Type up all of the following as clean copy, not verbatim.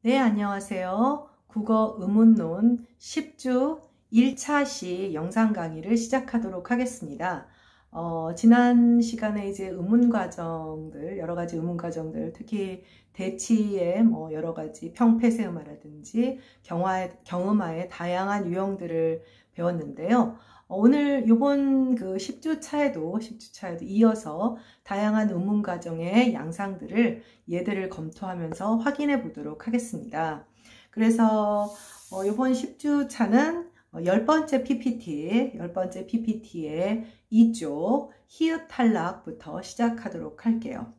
네, 안녕하세요. 국어 의문론 10주 1차 시 영상 강의를 시작하도록 하겠습니다. 지난 시간에 이제 의문 과정들, 여러 가지 의문 과정들, 특히 대치의 여러 가지 평폐세음화라든지 경음화의 다양한 유형들을 배웠는데요. 오늘 요번 그 10주 차에도 이어서 다양한 의문 과정의 양상들을 얘들을 검토하면서 확인해 보도록 하겠습니다. 그래서 요번 10주 차는 10번째 PPT의 2쪽 히읗 탈락부터 시작하도록 할게요.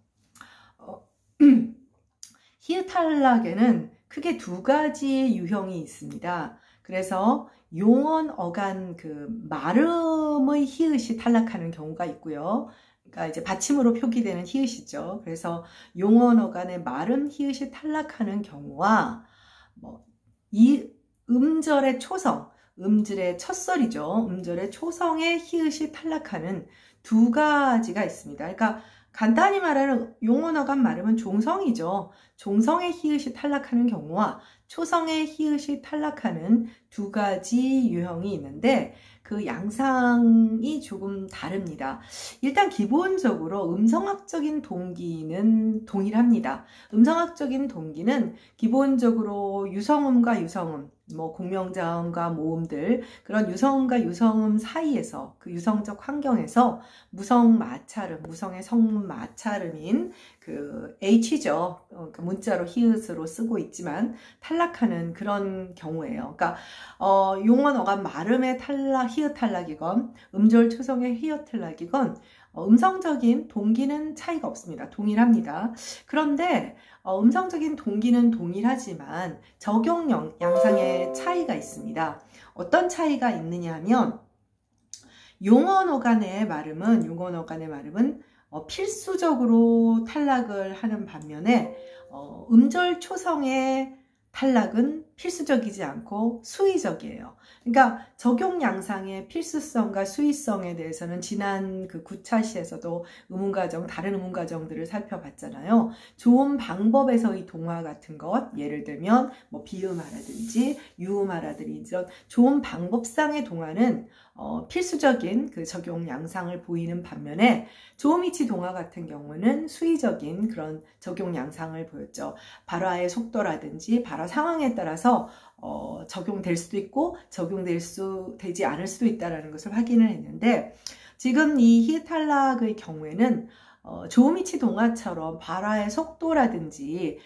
히읗 탈락에는 크게 두 가지 유형이 있습니다. 그래서 용언 어간 그 발음의 히읗이 탈락하는 경우가 있고요. 그러니까 이제 받침으로 표기되는 히읗이죠. 그래서 용언 어간의 발음 히읗이 탈락하는 경우와 이 음절의 초성, 음절의 첫설이죠. 음절의 초성의 히읗이 탈락하는 두 가지가 있습니다. 그러니까 간단히 말하는 용언 어간 발음은 종성이죠. 종성의 히읗이 탈락하는 경우와 초성의 히읗이 탈락하는 두 가지 유형이 있는데 그 양상이 조금 다릅니다. 일단 기본적으로 음성학적인 동기는 동일합니다. 음성학적인 동기는 기본적으로 유성음과 유성음, 공명자음과 모음들, 그런 유성음과 유성음 사이에서 그 유성적 환경에서 무성마찰음, 무성의 성문 마찰음인 그 H죠. 그러니까 문자로 히읗으로 쓰고 있지만 탈락하는 그런 경우예요. 그러니까 용언 어간 발음의 히읗 탈락이건 음절 초성의 히읗 탈락이건 음성적인 동기는 차이가 없습니다. 동일합니다. 그런데 음성적인 동기는 동일하지만 적용 양상의 차이가 있습니다. 어떤 차이가 있느냐 하면 용언 어간의 발음은 필수적으로 탈락을 하는 반면에 음절 초성의 탈락은 필수적이지 않고 수의적이에요. 그러니까 적용 양상의 필수성과 수의성에 대해서는 지난 그 9차 시에서도 다른 의문 과정들을 살펴봤잖아요. 좋은 방법에서의 동화 같은 것, 예를 들면 비음화라든지 유음화라든지 이런 좋은 방법상의 동화는 필수적인 그 적용 양상을 보이는 반면에 조미치 동화 같은 경우는 수의적인 그런 적용 양상을 보였죠. 발화의 속도라든지 발화 상황에 따라서 적용될 수도 있고 적용되지 않을 수도 있다는 것을 확인을 했는데 지금 이 히읗 탈락의 경우에는 조미치 동화처럼 발화의 속도라든지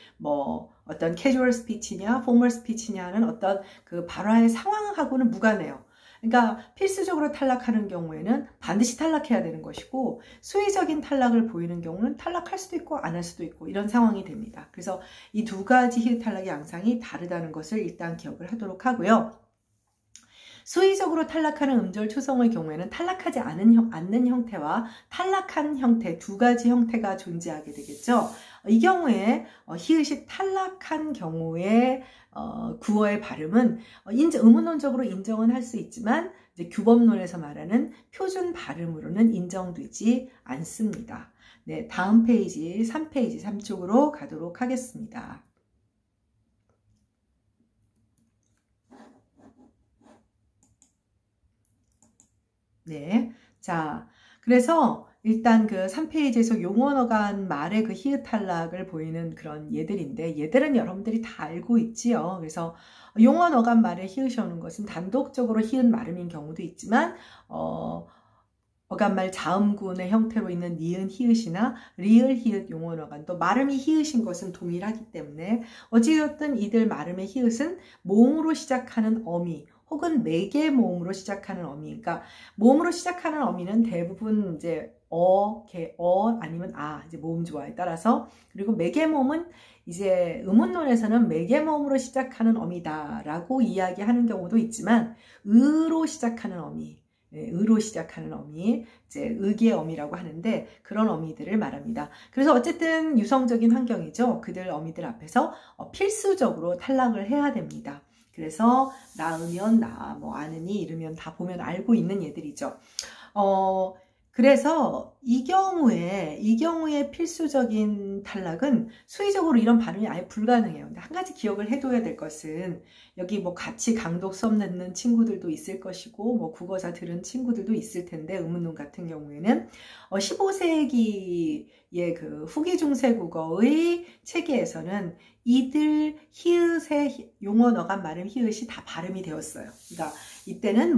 어떤 캐주얼 스피치냐 포멀 스피치냐는 어떤 그 발화의 상황하고는 무관해요. 그러니까 필수적으로 탈락하는 경우에는 반드시 탈락해야 되는 것이고 수의적인 탈락을 보이는 경우는 탈락할 수도 있고 안 할 수도 있고 이런 상황이 됩니다. 그래서 이 두 가지 히읗 탈락의 양상이 다르다는 것을 일단 기억을 하도록 하고요. 수의적으로 탈락하는 음절 초성의 경우에는 탈락하지 않는 형태와 탈락한 형태 두 가지 형태가 존재하게 되겠죠. 이 경우에 히읗이 탈락한 경우에 구어의 발음은 의문론적으로 인정은 할 수 있지만 이제 규범론에서 말하는 표준 발음으로는 인정되지 않습니다. 네, 다음 페이지 3쪽으로 가도록 하겠습니다. 네, 자, 그래서 일단 그 3페이지에서 용언 어간 말의 그 히읗 탈락을 보이는 그런 얘들인데 얘들은 여러분들이 다 알고 있지요. 그래서 용언 어간 말에 히읗이 오는 것은 단독적으로 히읗 발음인 경우도 있지만 어간말 자음군의 형태로 있는 니은 히읗이나 리을 히읗 용언 어간도 발음이 히읗인 것은 동일하기 때문에 어찌되었든 이들 발음의 히읗은 모음으로 시작하는 어미 혹은 매개 모음으로 시작하는 어미. 그러니까 모음으로 시작하는 어미는 대부분 이제 아니면 이제 모음 조화에 따라서 그리고 매개 모음은 이제 의문론에서는 매개 모음으로 시작하는 어미다라고 이야기하는 경우도 있지만 의로 시작하는 어미. 의로 시작하는 어미, 이제 의기의 어미라고 하는데 그런 어미들을 말합니다. 그래서 어쨌든 유성적인 환경이죠. 그들 어미들 앞에서 필수적으로 탈락을 해야 됩니다. 그래서 낳으면 아느니 이르면 다 보면 알고 있는 얘들이죠. 그래서 이 경우에 필수적인 탈락은 수의적으로 이런 발음이 아예 불가능해요. 근데 한 가지 기억을 해둬야 될 것은 여기 뭐 같이 강독 수업 듣는 친구들도 있을 것이고 뭐 국어사 들은 친구들도 있을 텐데 의문문 같은 경우에는 15세기의 그 후기 중세 국어의 체계에서는 이들 히읗의 용언 어감 발음 히읗이 다 발음이 되었어요. 그러니까 이때는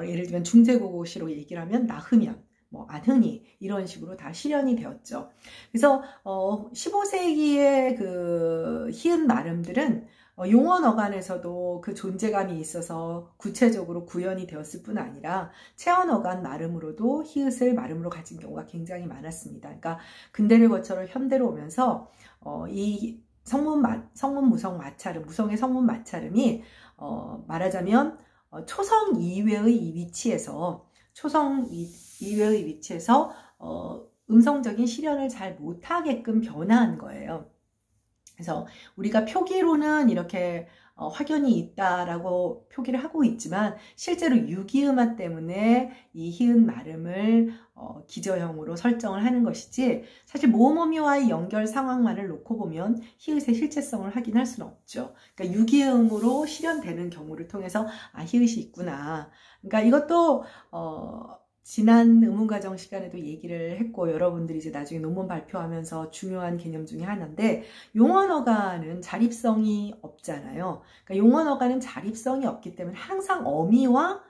예를 들면 중세국어시로 얘기를 하면 나으면 안흔히 이런 식으로 다 실현이 되었죠. 그래서 15세기의 그 히읗 발음들은 용언 어간에서도 그 존재감이 있어서 구체적으로 구현이 되었을 뿐 아니라 체언 어간 발음으로도 히읗을 발음으로 가진 경우가 굉장히 많았습니다. 그러니까 근대를 거쳐 현대로 오면서 이 성문 무성 마찰음, 무성의 성문 마찰음이 말하자면 초성 이외의 위치에서 음성적인 실현을 잘 못하게끔 변화한 거예요. 그래서 우리가 표기로는 이렇게 확연히 있다라고 표기를 하고 있지만 실제로 유기음화 때문에 이 히읗 발음을 기저형으로 설정을 하는 것이지 사실 모음어미와의 연결 상황만을 놓고 보면 히읗의 실제성을 확인할 수는 없죠. 그러니까 유기음으로 실현되는 경우를 통해서 히읗이 있구나. 그러니까 이것도 지난 의문과정 시간에도 얘기를 했고 여러분들이 이제 나중에 논문 발표하면서 중요한 개념 중에 하나인데 용언어간은 자립성이 없잖아요. 그러니까 용언어간은 자립성이 없기 때문에 항상 어미와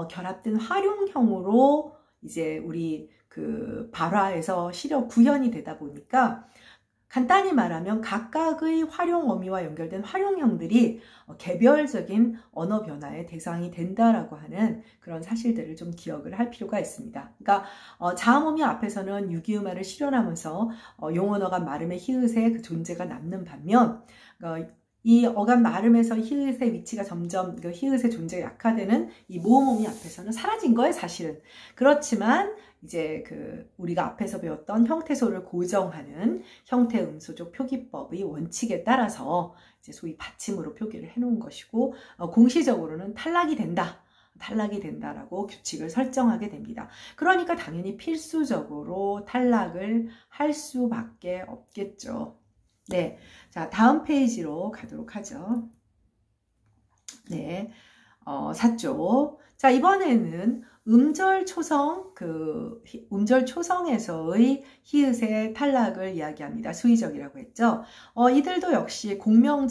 결합된 활용형으로 이제 우리 그 발화에서 구현이 되다 보니까 간단히 말하면 각각의 활용 어미와 연결된 활용형들이 개별적인 언어 변화의 대상이 된다라고 하는 그런 사실들을 좀 기억을 할 필요가 있습니다. 그러니까 자음어미 앞에서는 유기음화를 실현하면서 용언어간 발음의 히읗의 그 존재가 남는 반면 이 어감 발음에서 히읗의 위치가 점점 그 히읗의 존재가 약화되는 이 모음어미 앞에서는 사라진 거예요, 사실은. 그렇지만 이제 우리가 앞에서 배웠던 형태소를 고정하는 형태음소적 표기법의 원칙에 따라서 이제 소위 받침으로 표기를 해놓은 것이고 공시적으로는 탈락이 된다라고 규칙을 설정하게 됩니다. 그러니까 당연히 필수적으로 탈락을 할 수밖에 없겠죠. 네, 자 다음 페이지로 가도록 하죠. 네, 4쪽. 자 이번에는 음절 초성에서의 히읗의 탈락을 이야기합니다. 수의적이라고 했죠. 이들도 역시 공명음,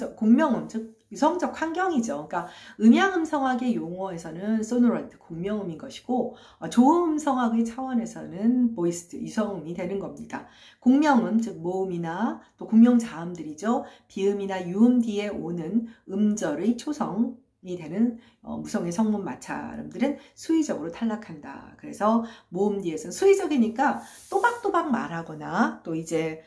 즉 유성적 환경이죠. 그러니까 음양음성학의 용어에서는 소노런트, 공명음인 것이고 조음성학의 차원에서는 보이스트, 유성음이 되는 겁니다. 공명음, 즉 모음이나 또 공명자음들이죠. 비음이나 유음 뒤에 오는 음절의 초성 이 되는 무성의 성문 마찰음들은 수의적으로 탈락한다. 그래서 모음 뒤에서는 수의적이니까 또박또박 말하거나 또 이제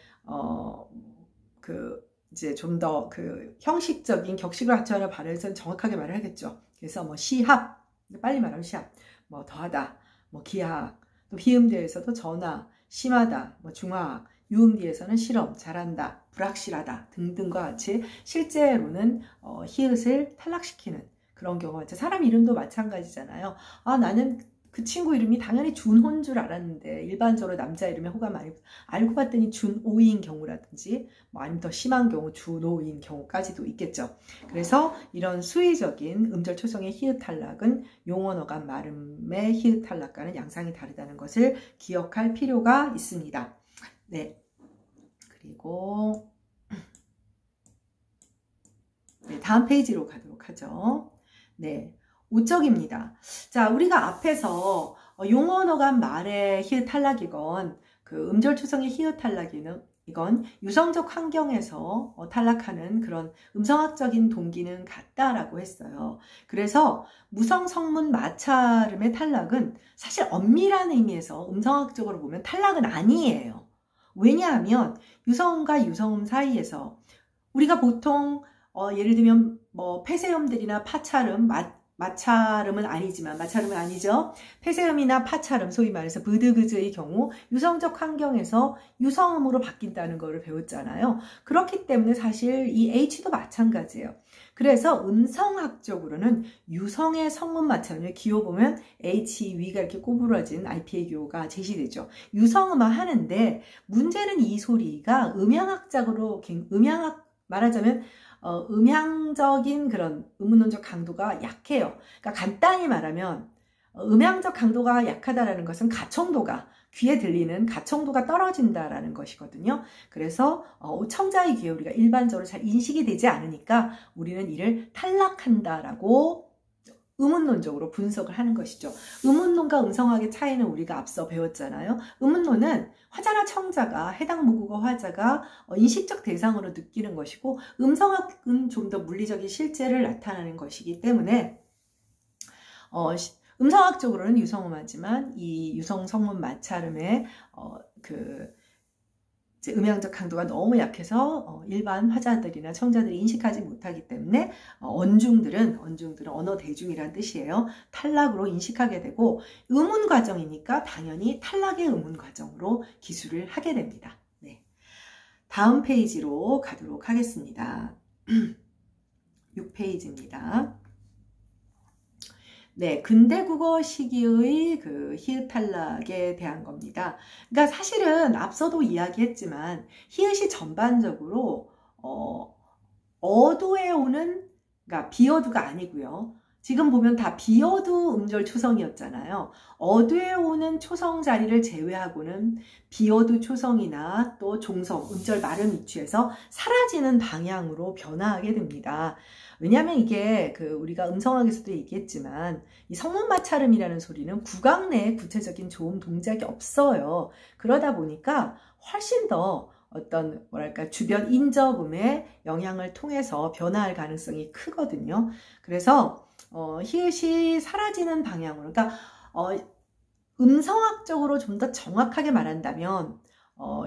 이제 좀 더 형식적인 격식을 갖춰야 발음에서는 정확하게 말을 하겠죠. 그래서 시합, 빨리 말하면 시합, 더하다, 기하학, 또 비음 뒤에서도 전화, 심하다, 중화학, 유음 뒤에서는 실험, 잘한다, 불확실하다 등등과 같이 실제로는 히읗을 탈락시키는 그런 경우가 있죠. 사람 이름도 마찬가지잖아요. 나는 그 친구 이름이 당연히 준호인 줄 알았는데 일반적으로 남자 이름에 호가 많이 알고 봤더니 준오인 경우라든지 아니면 더 심한 경우 준오인 경우까지도 있겠죠. 그래서 이런 수의적인 음절 초성의 히읗 탈락은 용언어간 발음의 히읗 탈락과는 양상이 다르다는 것을 기억할 필요가 있습니다. 네. 그리고 네, 다음 페이지로 가도록 하죠. 네, 5쪽입니다. 자, 우리가 앞에서 용언어간 말의 히읗 탈락이건 음절 초성의 히읗 탈락이건 유성적 환경에서 탈락하는 그런 음성학적인 동기는 같다라고 했어요. 그래서 무성 성문 마찰음의 탈락은 사실 엄밀한 의미에서 음성학적으로 보면 탈락은 아니에요. 왜냐하면 유성음과 유성음 사이에서 우리가 보통 예를 들면 폐쇄음들이나 파찰음, 마찰음은 아니죠. 폐쇄음이나 파찰음, 소위 말해서 브드그즈의 경우 유성적 환경에서 유성음으로 바뀐다는 것을 배웠잖아요. 그렇기 때문에 사실 이 H도 마찬가지예요. 그래서 음성학적으로는 유성의 성음 마찰음을 기호 보면 H 위가 이렇게 꼬부러진 IPA 기호가 제시되죠. 유성음화 하는데 문제는 이 소리가 음향학 말하자면 음향적인 그런 음운론적 강도가 약해요. 그러니까 간단히 말하면 음향적 강도가 약하다라는 것은 가청도가 귀에 들리는 가청도가 떨어진다라는 것이거든요. 그래서 청자의 귀에 우리가 일반적으로 잘 인식이 되지 않으니까 우리는 이를 탈락한다라고 음운론적으로 분석을 하는 것이죠. 음운론과 음성학의 차이는 우리가 앞서 배웠잖아요. 음운론은 화자나 청자가 해당 모국어 화자가 인식적 대상으로 느끼는 것이고 음성학은 좀 더 물리적인 실제를 나타내는 것이기 때문에 음성학적으로는 유성음하지만 이 유성 성문 마찰음의 음향적 강도가 너무 약해서 일반 화자들이나 청자들이 인식하지 못하기 때문에 언중들은 언어 대중이란 뜻이에요. 탈락으로 인식하게 되고 음운 과정이니까 당연히 탈락의 음운 과정으로 기술을 하게 됩니다. 네. 다음 페이지로 가도록 하겠습니다. 6페이지입니다. 네, 근대국어 시기의 그 히읗 탈락에 대한 겁니다. 그러니까 사실은 앞서도 이야기했지만 히읗이 전반적으로 어두에 오는, 그러니까 비어두가 아니고요. 지금 보면 다 비어두 음절 초성이었잖아요. 어두에 오는 초성 자리를 제외하고는 비어두 초성이나 또 종성, 음절 발음 위치에서 사라지는 방향으로 변화하게 됩니다. 왜냐하면 이게 우리가 음성학에서도 얘기했지만 이 성문 마찰음이라는 소리는 구강 내에 구체적인 조음 동작이 없어요. 그러다 보니까 훨씬 더 어떤 주변 인접음의 영향을 통해서 변화할 가능성이 크거든요. 그래서 히읗이 사라지는 방향으로, 그러니까 음성학적으로 좀 더 정확하게 말한다면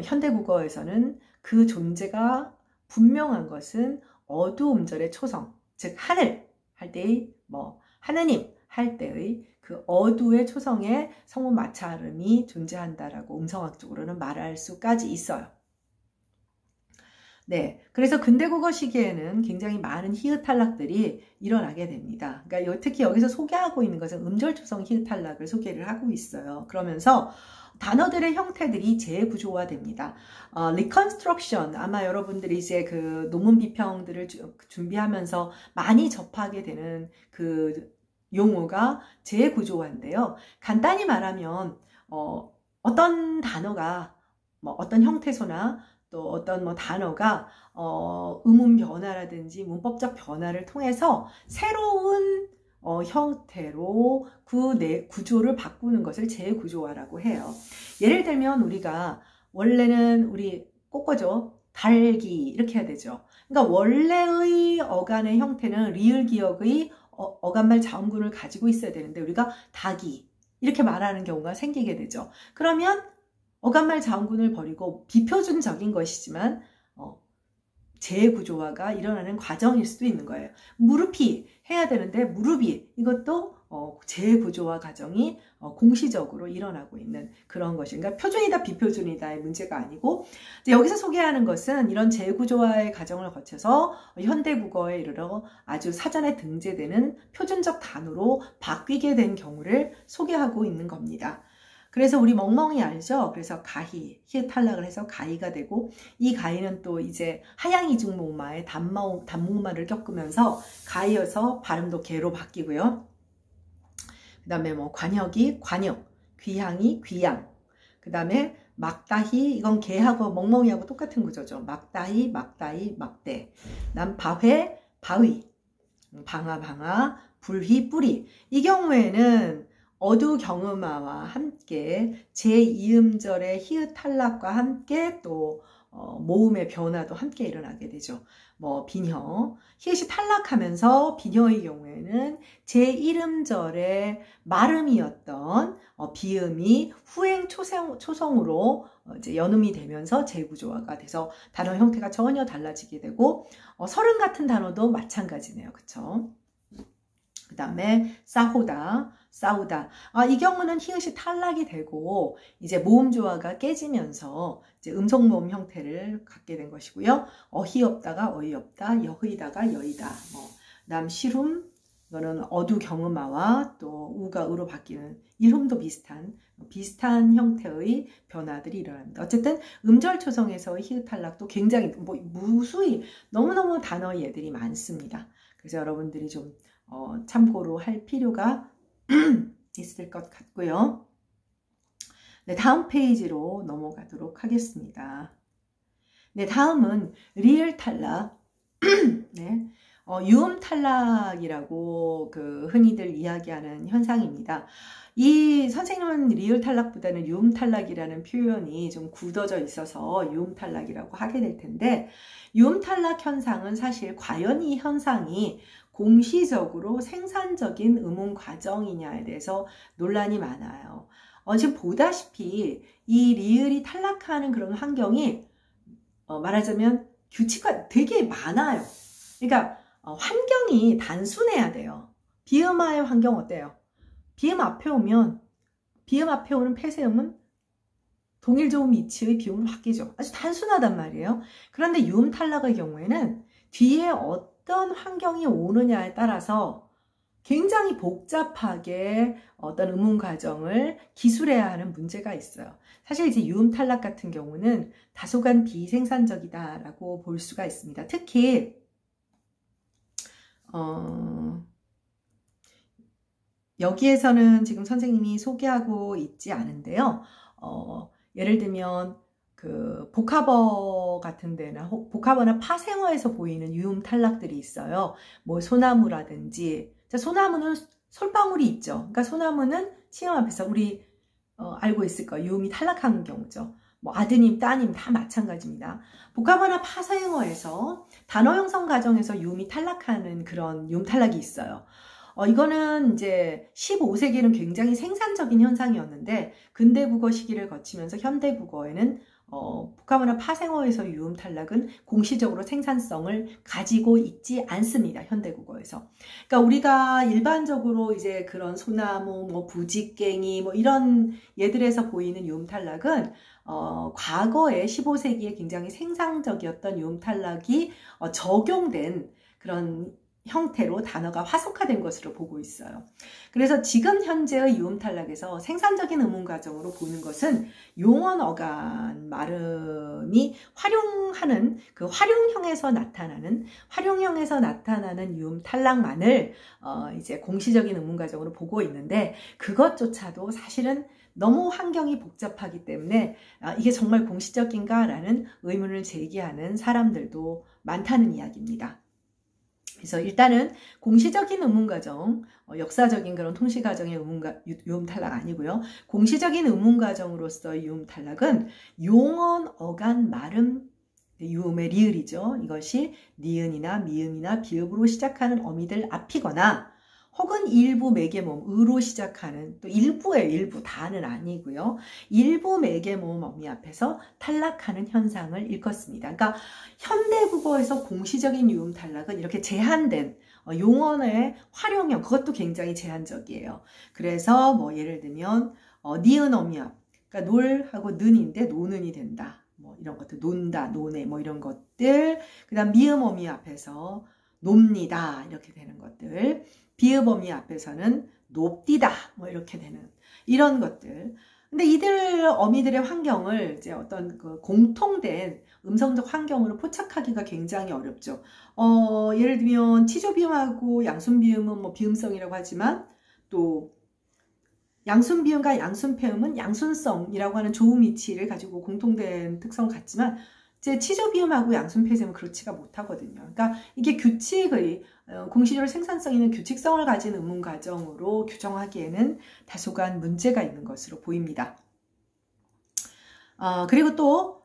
현대국어에서는 그 존재가 분명한 것은 어두음절의 초성, 즉 하늘 할 때의 하느님 할 때의 그 어두의 초성의 성문 마찰음이 존재한다라고 음성학적으로는 말할 수까지 있어요. 네, 그래서 근대국어 시기에는 굉장히 많은 히읗 탈락들이 일어나게 됩니다. 그러니까 특히 여기서 소개하고 있는 것은 음절 초성 히읗 탈락을 소개를 하고 있어요. 그러면서 단어들의 형태들이 재구조화됩니다. reconstruction, 아마 여러분들이 이제 그 논문 비평들을 준비하면서 많이 접하게 되는 그 용어가 재구조화인데요. 간단히 말하면 어떤 단어가 어떤 형태소나 또 어떤 단어가 음운 변화라든지 문법적 변화를 통해서 새로운 형태로 구조를 바꾸는 것을 재구조화라고 해요. 예를 들면 우리가 원래는 우리 꼬꼬죠. 달기 이렇게 해야 되죠. 그러니까 원래의 어간의 형태는 리을 기역의 어간말 자음군을 가지고 있어야 되는데 우리가 닭이 이렇게 말하는 경우가 생기게 되죠. 그러면 어간말 자음군을 버리고 비표준적인 것이지만 재구조화가 일어나는 과정일 수도 있는 거예요. 무릎이 해야 되는데 무릎이 이것도 재구조화 과정이 공시적으로 일어나고 있는 그런 것이, 그러니까 표준이다 비표준이다의 문제가 아니고 여기서 소개하는 것은 이런 재구조화의 과정을 거쳐서 현대국어에 이르러 아주 사전에 등재되는 표준적 단어로 바뀌게 된 경우를 소개하고 있는 겁니다. 그래서 우리 멍멍이 알죠? 그래서 가희, 히읗 탈락을 해서 가희가 되고 이 가희는 또 이제 하양이중모음마의 단모음마를 겪으면서 가희여서 발음도 개로 바뀌고요. 그 다음에 관역이 관역, 귀향이 귀양, 그 다음에 막다희, 이건 개하고 멍멍이하고 똑같은 구조죠. 막다희, 막다희, 막대. 난 바회, 바위, 방아, 방아, 불휘, 뿌리. 이 경우에는 어두 경음화와 함께 제2음절의 히읗 탈락과 함께 또 모음의 변화도 함께 일어나게 되죠. 빈혀, 히읗이 탈락하면서 빈혀의 경우에는 제1음절의 말음이었던 비음이 후행 초성으로 이제 연음이 되면서 재구조화가 돼서 단어 형태가 전혀 달라지게 되고 서른 같은 단어도 마찬가지네요. 그쵸? 그 다음에 싸우다. 이 경우는 히읗이 탈락이 되고 이제 모음 조화가 깨지면서 이제 음성 모음 형태를 갖게 된 것이고요. 어이없다가 어이없다, 여의다가 여의다. 그다음 시룸, 이거는 어두 경음화와 또 우가 으로 바뀌는 이름도 비슷한 형태의 변화들이 일어납니다. 어쨌든 음절 초성에서의 히읗 탈락도 굉장히 무수히 너무너무 단어의 예들이 많습니다. 그래서 여러분들이 좀 참고로 할 필요가 있을 것 같고요. 네, 다음 페이지로 넘어가도록 하겠습니다. 네, 다음은 리을 탈락. 네. 유음 탈락이라고 흔히들 이야기하는 현상입니다. 이 선생님은 리을 탈락보다는 유음 탈락이라는 표현이 좀 굳어져 있어서 유음 탈락이라고 하게 될 텐데, 유음 탈락 현상은 사실 과연 이 현상이 공시적으로 생산적인 음운 과정이냐에 대해서 논란이 많아요. 지금 보다시피 이 리을이 탈락하는 그런 환경이 말하자면 규칙화 되게 많아요. 그러니까 환경이 단순해야 돼요. 비음화의 환경 어때요? 비음 앞에 오면 비음 앞에 오는 폐쇄음은 동일 조음 이치의 비음으로 바뀌죠. 아주 단순하단 말이에요. 그런데 유음 탈락의 경우에는 뒤에 어떤 환경이 오느냐에 따라서 굉장히 복잡하게 어떤 음운 과정을 기술해야 하는 문제가 있어요. 사실 이제 유음 탈락 같은 경우는 다소간 비생산적이다라고 볼 수가 있습니다. 특히 여기에서는 지금 선생님이 소개하고 있지 않은데요. 예를 들면 복합어 같은 데나 복합어나 파생어에서 보이는 유음 탈락들이 있어요. 뭐 소나무라든지, 자, 소나무는 솔방울이 있죠. 그러니까 소나무는 시음 앞에서 우리 알고 있을 거예요. 유음이 탈락한 경우죠. 뭐 아드님, 따님 다 마찬가지입니다. 복합어나 파생어에서 단어 형성 과정에서 유음이 탈락하는 그런 유음 탈락이 있어요. 이거는 이제 15세기에는 굉장히 생산적인 현상이었는데 근대 국어 시기를 거치면서 현대 국어에는 복합어나 파생어에서 유음 탈락은 공시적으로 생산성을 가지고 있지 않습니다. 현대 국어에서. 그러니까 우리가 일반적으로 이제 그런 소나무, 뭐 부직갱이, 뭐 이런 예들에서 보이는 유음 탈락은 과거에 15세기에 굉장히 생산적이었던 유음 탈락이 적용된 그런 형태로 단어가 화속화된 것으로 보고 있어요. 그래서 지금 현재의 유음 탈락에서 생산적인 음운 과정으로 보는 것은 용언 어간 발음이 활용하는 활용형에서 나타나는 유음 탈락만을 이제 공시적인 음운 과정으로 보고 있는데, 그것조차도 사실은 너무 환경이 복잡하기 때문에 이게 정말 공시적인가라는 의문을 제기하는 사람들도 많다는 이야기입니다. 그래서 일단은 공시적인 음운 과정, 역사적인 그런 통시 과정의 유음 탈락 아니고요. 공시적인 음운 과정으로서의 유음 탈락은 용언, 어간, 말음, 유음의 리을이죠. 이것이 니은이나 미음이나 비읍으로 시작하는 어미들 앞이거나 혹은 일부 매개모음, 으로 시작하는, 또 일부, 다는 아니고요. 일부 매개모음 어미 앞에서 탈락하는 현상을 일컫습니다. 그러니까 현대국어에서 공시적인 유음 탈락은 이렇게 제한된 용언의 활용형, 그것도 굉장히 제한적이에요. 그래서 뭐 예를 들면 니은 어미 앞, 그러니까 놀하고 는인데 노는이 된다. 뭐 이런 것들, 논다, 노네, 뭐 이런 것들. 그다음 미음 어미 앞에서 놉니다, 이렇게 되는 것들. 비읍 어미 앞에서는 높디다, 뭐 이렇게 되는 이런 것들. 근데 이들 어미들의 환경을 이제 어떤 공통된 음성적 환경으로 포착하기가 굉장히 어렵죠. 예를 들면 치조비음하고 양순비음은 뭐 비음성이라고 하지만, 또 양순비음과 양순폐음은 양순성이라고 하는 조음 이치를 가지고 공통된 특성을 갖지만, 이제 치조비음하고 양순폐음은 그렇지가 못하거든요. 그러니까 이게 규칙의 공시적으로 생산성 있는 규칙성을 가진 음운 과정으로 규정하기에는 다소간 문제가 있는 것으로 보입니다. 그리고 또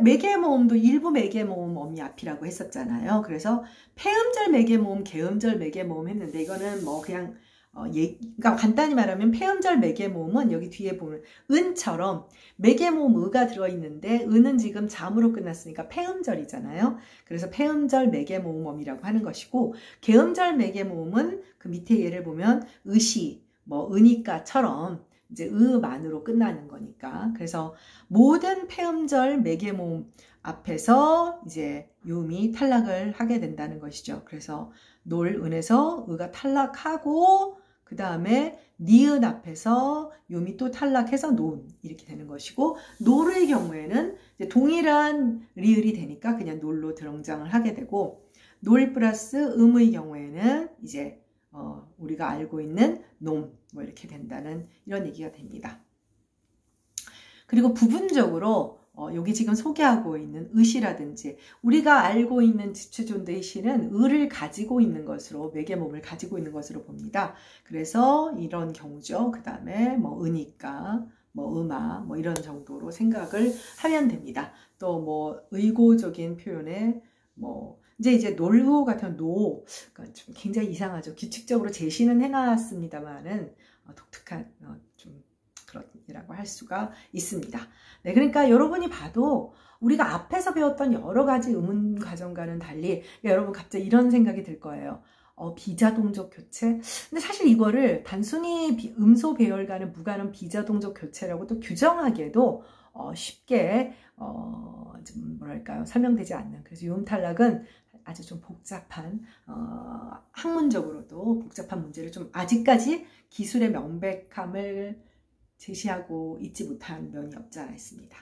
매개모음도 일부 매개모음 어미 앞이라고 했었잖아요. 그래서 폐음절 매개모음, 개음절 매개모음 했는데, 이거는 뭐 그냥 그러니까 간단히 말하면 폐음절 매개모음은 여기 뒤에 보면 은처럼 매개모음 의가 들어있는데 은은 지금 잠으로 끝났으니까 폐음절이잖아요. 그래서 폐음절 매개모음어미라고 하는 것이고 개음절 매개모음은 그 밑에 예를 보면 의시, 뭐 은이까처럼 이제 의만으로 끝나는 거니까. 그래서 모든 폐음절 매개모음 앞에서 이제 유음이 탈락을 하게 된다는 것이죠. 그래서 놀, 은에서 의가 탈락하고 그 다음에 니은 앞에서 유음이 또 탈락해서 논 이렇게 되는 것이고 노르의 경우에는 이제 동일한 리을이 되니까 그냥 놀로 등장을 하게 되고 놀 플러스 음의 경우에는 이제 우리가 알고 있는 놈 뭐 이렇게 된다는 이런 얘기가 됩니다. 그리고 부분적으로 여기 지금 소개하고 있는 의시라든지 우리가 알고 있는 지추존드의 시는 의를 가지고 있는 것으로 매개모음을 가지고 있는 것으로 봅니다. 그래서 이런 경우죠. 그 다음에 뭐 의니까 뭐 음아 뭐 이런 정도로 생각을 하면 됩니다. 또 뭐 의고적인 표현에 뭐 이제 놀고 같은 노 그러니까 좀 굉장히 이상하죠. 규칙적으로 제시는 해놨습니다만은 독특한 좀 그런이라고 할 수가 있습니다. 네, 그러니까 여러분이 봐도 우리가 앞에서 배웠던 여러 가지 의문 과정과는 달리 여러분 갑자기 이런 생각이 들 거예요. 비자동적 교체? 근데 사실 이거를 단순히 음소 배열과는 무관한 비자동적 교체라고 또 규정하기에도 쉽게 좀 뭐랄까요 설명되지 않는. 그래서 유음 탈락은 아주 좀 복잡한 학문적으로도 복잡한 문제를 좀 아직까지 기술의 명백함을 제시하고 있지 못한 면이 없지 않아 있습니다.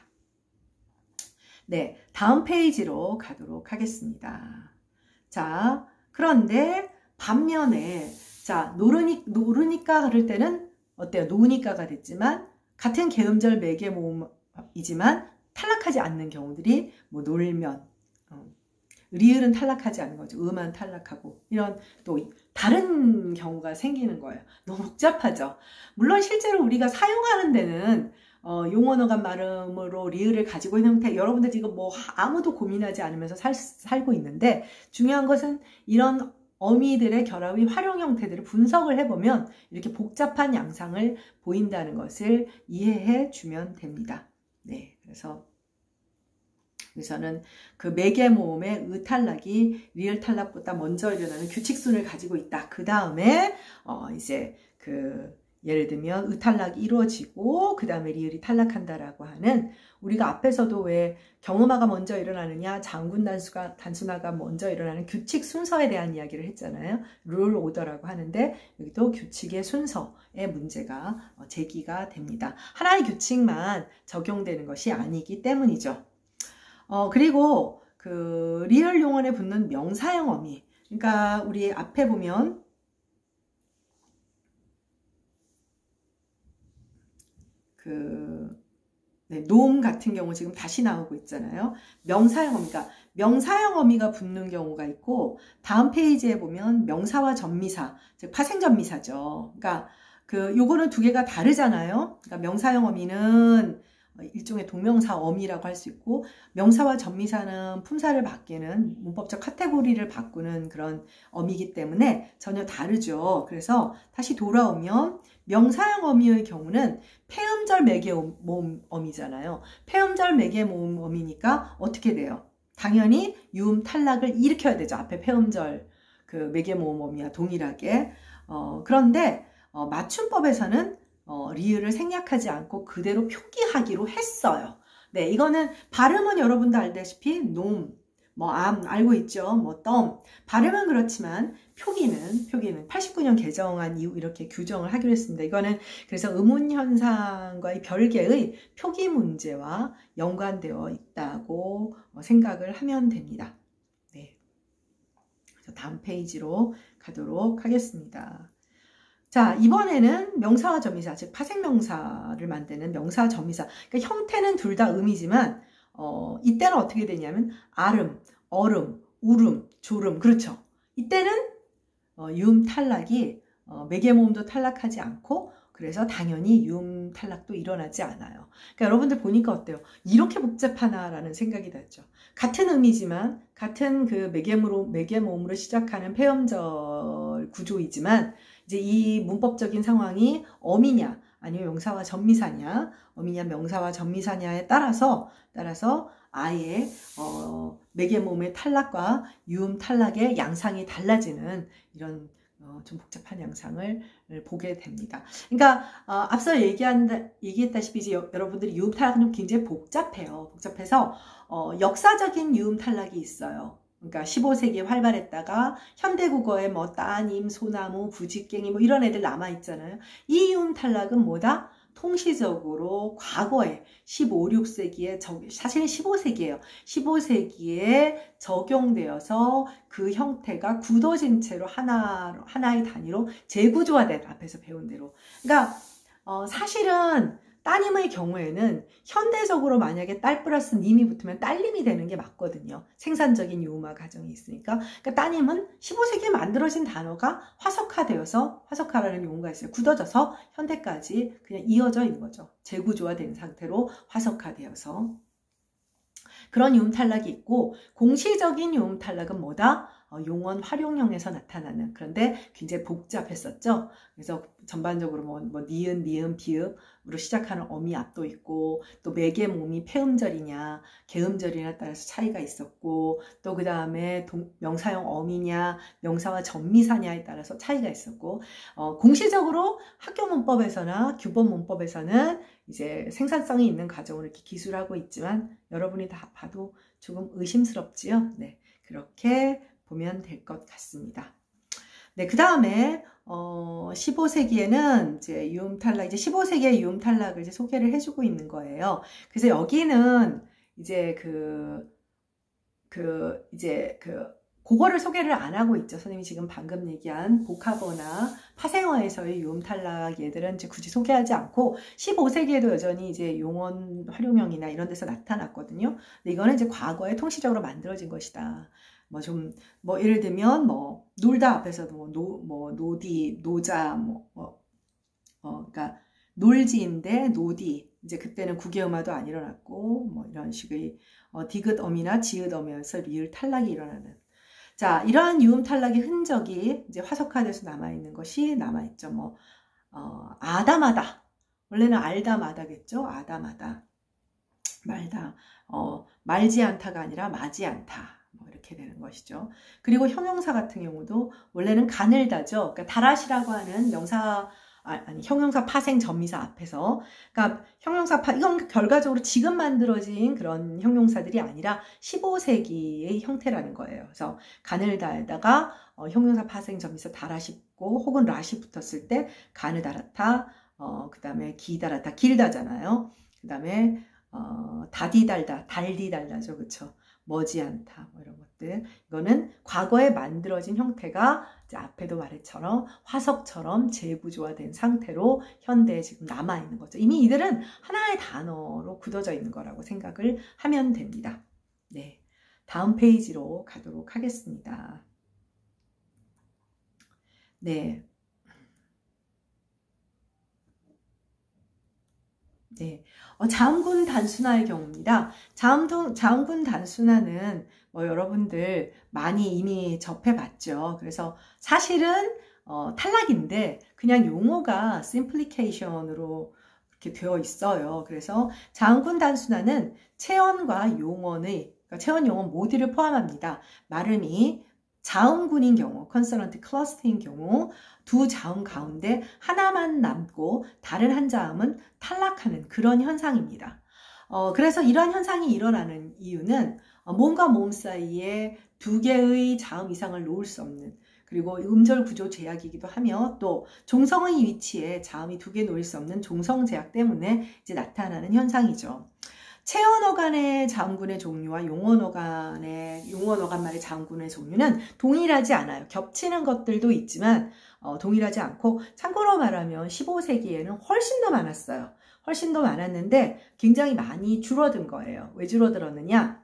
네, 다음 페이지로 가도록 하겠습니다. 자, 그런데 반면에 자 노르니까 그럴 때는 어때요? 노니까가 됐지만 같은 개음절 매개모음이지만 탈락하지 않는 경우들이 뭐 놀면 리을은 탈락하지 않는 거죠. 음만 탈락하고 이런 또 다른 경우가 생기는 거예요. 너무 복잡하죠. 물론 실제로 우리가 사용하는 데는 용언어간 발음으로 리을을 가지고 있는 형태 여러분들 지금 뭐 아무도 고민하지 않으면서 살고 있는데 중요한 것은 이런 어미들의 결합의 활용 형태들을 분석을 해보면 이렇게 복잡한 양상을 보인다는 것을 이해해 주면 됩니다. 네, 그래서는 그 매개모음의 의 탈락이 리을 탈락보다 먼저 일어나는 규칙순을 가지고 있다. 그 다음에 이제 예를 들면 의 탈락이 이루어지고 그 다음에 리을이 탈락한다라고 하는 우리가 앞에서도 왜 경음화가 먼저 일어나느냐 장군 단순화가 먼저 일어나는 규칙 순서에 대한 이야기를 했잖아요. 룰 오더라고 하는데 여기도 규칙의 순서의 문제가 제기가 됩니다. 하나의 규칙만 적용되는 것이 아니기 때문이죠. 그리고 그 리을 용언에 붙는 명사형 어미 그러니까 우리 앞에 보면 노음 같은 경우 지금 다시 나오고 있잖아요. 명사형 어미가 명사형 어미가 붙는 경우가 있고 다음 페이지에 보면 명사와 전미사 즉 파생전미사죠. 그러니까 요거는 두 개가 다르잖아요. 그러니까 명사형 어미는 일종의 동명사 어미라고 할 수 있고 명사와 전미사는 품사를 바뀌는 문법적 카테고리를 바꾸는 그런 어미이기 때문에 전혀 다르죠. 그래서 다시 돌아오면 명사형 어미의 경우는 폐음절 매개모음 어미잖아요. 폐음절 매개모음 어미니까 어떻게 돼요? 당연히 유음 탈락을 일으켜야 되죠. 앞에 폐음절 매개모음 어미와 동일하게. 그런데 맞춤법에서는 리을을 생략하지 않고 그대로 표기하기로 했어요. 네, 이거는 발음은 여러분도 알다시피 놈, 암 알고 있죠. 덤 발음은 그렇지만 표기는 89년 개정한 이후 이렇게 규정을 하기로 했습니다. 이거는 그래서 의문 현상과의 별개의 표기 문제와 연관되어 있다고 생각을 하면 됩니다. 네, 그래서 다음 페이지로 가도록 하겠습니다. 자, 이번에는 명사와 전미사, 즉 파생명사를 만드는 명사와 전미사. 그러니까 형태는 둘 다 음이지만 이때는 어떻게 되냐면 아름, 얼음, 울음, 졸음. 그렇죠. 이때는 유음 탈락이 매개모음도 탈락하지 않고 그래서 당연히 유음 탈락도 일어나지 않아요. 그러니까 여러분들 보니까 어때요? 이렇게 복잡하나라는 생각이 들죠. 같은 음이지만 같은 매개모음으로 시작하는 폐음절 구조이지만 이제 이 문법적인 상황이 어미냐 아니면 명사와 전미사냐, 어미냐 명사와 전미사냐에 따라서 아예 매개몸의 탈락과 유음 탈락의 양상이 달라지는 이런 좀 복잡한 양상을 보게 됩니다. 그러니까 앞서 얘기했다시피 이제 여러분들이 유음 탈락은 좀 굉장히 복잡해요. 복잡해서 역사적인 유음 탈락이 있어요. 그러니까 15세기에 활발했다가 현대국어에 뭐 따님, 소나무, 부직갱이 뭐 이런 애들 남아있잖아요. 이 유음 탈락은 뭐다? 통시적으로 과거에 15, 16세기에 사실은 15세기예요. 15세기에 적용되어서 그 형태가 굳어진 채로 하나의 단위로 재구조화된, 앞에서 배운 대로. 그러니까 사실은 따님의 경우에는 현대적으로 만약에 딸 플러스 님이 붙으면 딸님이 되는 게 맞거든요. 생산적인 유음화 과정이 있으니까. 그러니까 따님은 15세기에 만들어진 단어가 화석화되어서, 화석화라는 용어가 있어요. 굳어져서 현대까지 그냥 이어져 있는 거죠. 재구조화된 상태로 화석화되어서. 그런 유음 탈락이 있고, 공시적인 유음 탈락은 뭐다? 용언 활용형에서 나타나는, 그런데 굉장히 복잡했었죠. 그래서 전반적으로 뭐 니은, 니은, 비읍으로 시작하는 어미 앞도 있고, 또 매개몸이 폐음절이냐 개음절이냐에 따라서 차이가 있었고, 또 그 다음에 명사형 어미냐 명사와 전미사냐에 따라서 차이가 있었고, 공시적으로 학교 문법에서나 규범 문법에서는 이제 생산성이 있는 과정으로 이렇게 기술하고 있지만, 여러분이 다 봐도 조금 의심스럽지요. 네, 그렇게 보면 될 것 같습니다. 네, 그 다음에 15세기에는 이제 유음 탈락, 이제 15세기의 유음 탈락을 이제 소개를 해주고 있는 거예요. 그래서 여기는 이제 그거를 소개를 안 하고 있죠. 선생님이 지금 방금 얘기한 복합어나 파생어에서의 유음 탈락 얘들은 이제 굳이 소개하지 않고, 15세기에도 여전히 이제 용언 활용형이나 이런 데서 나타났거든요. 근데 이거는 이제 과거에 통시적으로 만들어진 것이다. 예를 들면 놀다 앞에서도 노디, 노자, 그러니까 놀지인데 노디, 이제 그때는 국외음화도 안 일어났고 이런 식의 디귿어미나 지읒어미에서 리을 탈락이 일어나는. 자, 이러한 유음 탈락의 흔적이 이제 화석화돼서 남아있는 것이 남아있죠. 아다마다. 원래는 알다마다겠죠. 아다마다. 말다. 말지 않다가 아니라 마지 않다. 이렇게 되는 것이죠. 그리고 형용사 같은 경우도 원래는 가늘다죠. 그러니까 다라시라고 하는 형용사 파생 전미사 앞에서, 그러니까 이건 결과적으로 지금 만들어진 그런 형용사들이 아니라 15세기의 형태라는 거예요. 그래서 가늘다에다가 형용사 파생 전미사 다라시 붙고 혹은 라시 붙었을 때 가느다랗다, 그 다음에 기다랗다, 길다잖아요. 그 다음에 다디달다, 달디달다죠. 그쵸? 머지않다, 이런 것들. 이거는 과거에 만들어진 형태가 이제 앞에도 말했처럼 화석처럼 재구조화된 상태로 현대에 지금 남아있는 거죠. 이미 이들은 하나의 단어로 굳어져 있는 거라고 생각을 하면 됩니다. 네, 다음 페이지로 가도록 하겠습니다. 네. 네, 자음군 단순화의 경우입니다. 자음군 단순화는 여러분들 많이 이미 접해봤죠. 그래서 사실은 탈락인데 그냥 용어가 심플리케이션으로 이렇게 되어 있어요. 그래서 자음군 단순화는 체언과 용언의, 그러니까 체언, 용언 모두를 포함합니다. 발음이 자음군인 경우, 컨소넌트 클러스터인 경우 두 자음 가운데 하나만 남고 다른 한 자음은 탈락하는 그런 현상입니다. 그래서 이런 현상이 일어나는 이유는 몸과 몸 사이에 두 개의 자음 이상을 놓을 수 없는, 그리고 음절 구조 제약이기도 하며, 또 종성의 위치에 자음이 두 개 놓일 수 없는 종성 제약 때문에 이제 나타나는 현상이죠. 체언어 간의 자음군의 종류와 용언어 간말의 자음군의 종류는 동일하지 않아요. 겹치는 것들도 있지만 동일하지 않고, 참고로 말하면 15세기에는 훨씬 더 많았어요. 훨씬 더 많았는데 굉장히 많이 줄어든 거예요. 왜 줄어들었느냐?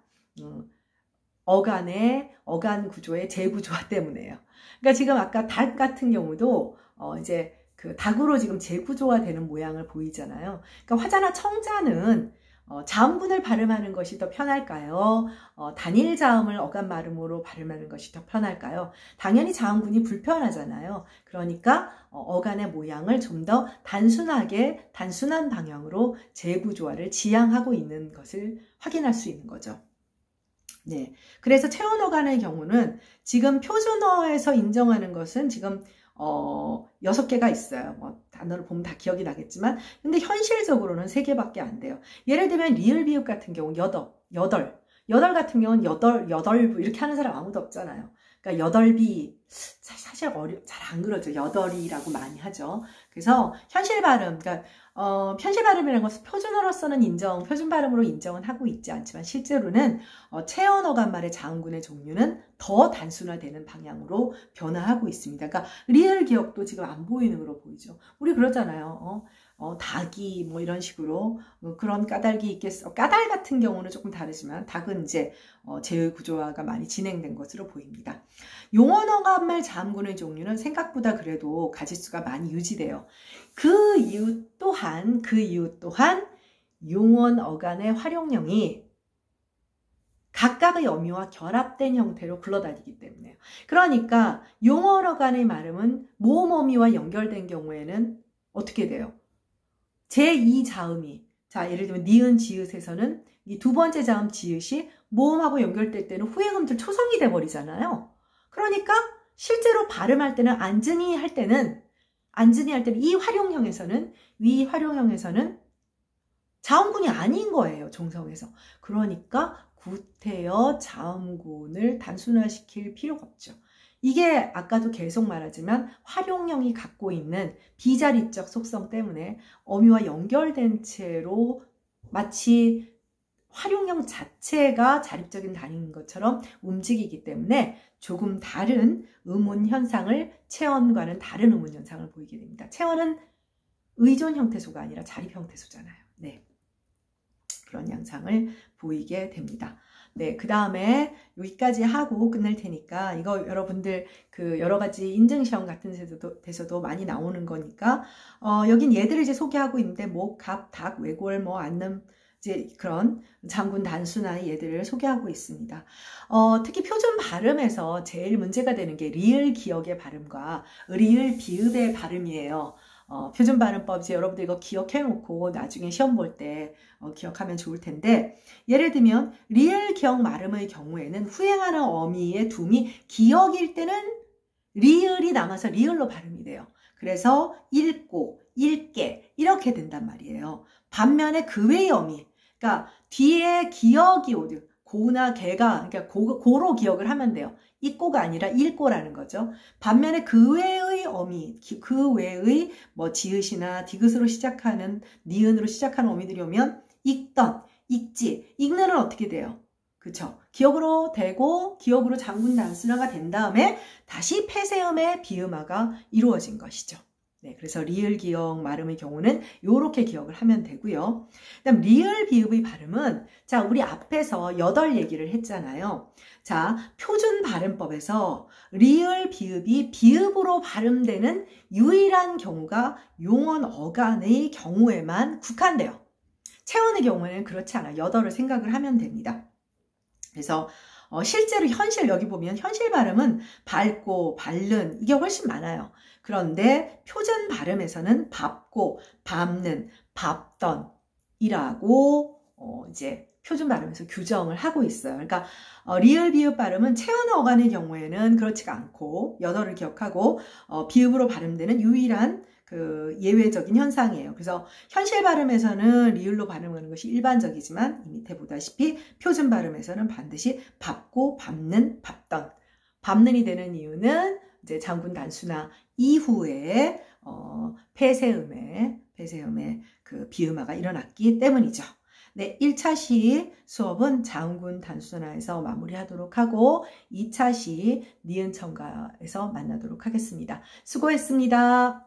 어간 구조의 재구조화 때문에요. 그러니까 지금 아까 닭 같은 경우도 이제 그 닭으로 지금 재구조화 되는 모양을 보이잖아요. 그러니까 화자나 청자는 자음군을 발음하는 것이 더 편할까요? 단일 자음을 어감 발음으로 발음하는 것이 더 편할까요? 당연히 자음군이 불편하잖아요. 그러니까 어간의 모양을 좀 더 단순한 방향으로 재구조화를 지향하고 있는 것을 확인할 수 있는 거죠. 네, 그래서 체온 어간의 경우는 지금 표준어에서 인정하는 것은 지금 6개가 있어요. 단어를 보면 다 기억이 나겠지만, 근데 현실적으로는 3개밖에 안 돼요. 예를 들면 리을 비읍 같은 경우 여덟 같은 경우는 여덟부 이렇게 하는 사람 아무도 없잖아요. 그러니까 여덟비 사실 잘 안 그러죠. 여덟이라고 많이 하죠. 그래서 현실 발음, 그러니까 편실 발음이라는 것은 표준어로서는 표준 발음으로 인정은 하고 있지 않지만 실제로는 체언 어간말의 자음군의 종류는 더 단순화되는 방향으로 변화하고 있습니다. 그러니까 리을 기억도 지금 안 보이는 걸로 보이죠. 우리 그러잖아요. 닭이 뭐 이런 식으로 그런 까닭이 있겠어. 까닭 같은 경우는 조금 다르지만 닭은 이제 제의 구조화가 많이 진행된 것으로 보입니다. 용언 어간말 자음군의 종류는 생각보다 그래도 가지수가 많이 유지돼요. 그 이유 또한 용언 어간의 활용령이 각각의 어미와 결합된 형태로 굴러다니기 때문에요. 그러니까 용언 어간의 발음은 모음 어미와 연결된 경우에는 어떻게 돼요? 제2 자음이, 자, 예를 들면 니은 지읒에서는 이 두 번째 자음 지읒이 모음하고 연결될 때는 후행음들 초성이 돼버리잖아요. 그러니까 실제로 발음할 때는 안즈니 할 때는 이 활용형에서는 자음군이 아닌 거예요. 종성에서. 그러니까 구태여 자음군을 단순화시킬 필요가 없죠. 이게 아까도 계속 말하지만 활용형이 갖고 있는 비자리적 속성 때문에 어미와 연결된 채로 마치 활용형 자체가 자립적인 단위인 것처럼 움직이기 때문에 조금 다른 음운 현상을 체언과는 다른 음운 현상을 보이게 됩니다. 체언은 의존 형태소가 아니라 자립 형태소잖아요. 네, 그런 양상을 보이게 됩니다. 네, 그 다음에 여기까지 하고 끝낼 테니까 이거 여러분들 그 여러 가지 인증시험 같은 데서도 많이 나오는 거니까 여긴 얘들을 이제 소개하고 있는데 목, 갑, 닭, 외골, 뭐 안름 이제 그런 자음군 단순화의 얘들을 소개하고 있습니다. 특히 표준 발음에서 제일 문제가 되는 게 리을 기억의 발음과 리을 비읍의 발음이에요. 표준 발음법 이제 여러분들 이거 기억해 놓고 나중에 시험 볼 때 기억하면 좋을 텐데, 예를 들면 리을 기억 발음의 경우에는 후행하는 어미의 둠이 기억일 때는 리을이 남아서 리을로 발음이 돼요. 그래서 읽고 읽게 이렇게 된단 말이에요. 반면에 그 외의 어미, 그러니까 뒤에 기억이 오죠. 고나 개가, 그러니까 고로 기억을 하면 돼요. 읽고가 아니라 읽고라는 거죠. 반면에 그 외의 어미, 그 외의 뭐 지읒이나 디귿으로 시작하는, 니은으로 시작하는 어미들이 오면 읽던, 읽지, 읽는은 어떻게 돼요? 그쵸? 기억으로 되고 기억으로 자음군 단순화가 된 다음에 다시 폐세음의 비음화가 이루어진 것이죠. 네, 그래서 리을 기억 발음의 경우는 이렇게 기억을 하면 되고요. 그다음 리을 비읍의 발음은, 자, 우리 앞에서 8 얘기를 했잖아요. 자, 표준 발음법에서 리을 비읍이 비읍으로 발음되는 유일한 경우가 용언 어간의 경우에만 국한돼요. 체언의 경우에는 그렇지 않아요. 8을 생각을 하면 됩니다. 그래서 실제로 여기 보면 현실 발음은 밟고, 밟는 이게 훨씬 많아요. 그런데 표준 발음에서는 밟고, 밟는, 밟던 이라고 이제 표준 발음에서 규정을 하고 있어요. 그러니까 리을 비읍 발음은 체언 어간의 경우에는 그렇지가 않고 8을 기억하고 비읍으로 발음되는 유일한 그 예외적인 현상이에요. 그래서 현실 발음에서는 리을로 발음하는 것이 일반적이지만 이 밑에 보다시피 표준 발음에서는 반드시 밟고, 밟는, 밟던. 밟는이 되는 이유는 이제 자음군 단순화 이후에 폐세음의 그 비음화가 일어났기 때문이죠. 네, 1차시 수업은 자음군 단순화에서 마무리하도록 하고 2차시 니은 첨가에서 만나도록 하겠습니다. 수고했습니다.